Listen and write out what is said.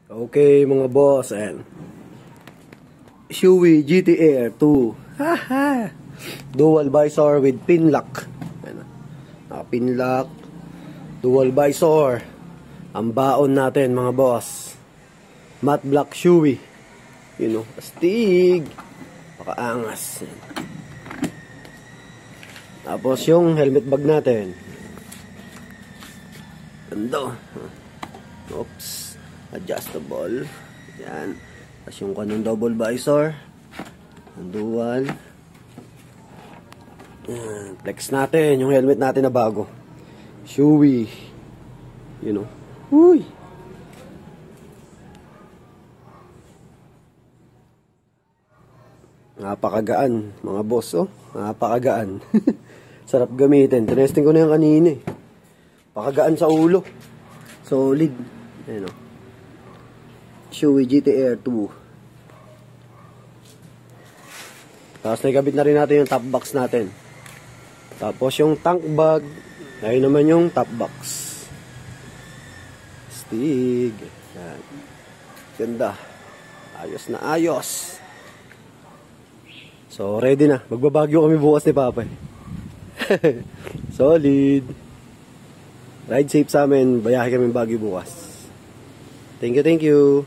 Okay mga boss, and Shoei GT-R 2. Haha. Dual visor with pin lock. Pin lock, dual visor. Ang baon natin mga boss. Matte black Shoei. You know, astig. Pakaangas. Tapos yung helmet bag natin. Ganda. Oops. Adjustable. Yan. Tapos yung kanong double visor. Ang dual. Yan. Flex natin. Yung helmet natin na bago. Shoei. You know. Uy. Napakagaan. Mga boss, oh. Napakagaan. Sarap gamitin. Tinesting ko na yung kanina, eh. Pakagaan sa ulo. Solid. Ayan, oh. Shoei GT-R 2. Tapos nakikabit na rin natin yung top box natin. Tapos yung tank bag. Ayun naman yung top box. Stig. Yan. Ganda. Ayos na ayos. So ready na. Magbabagyo kami bukas ni Papa. Solid. Ride safe sa amin. Bayahe kami Baguio bukas. Thank you, thank you.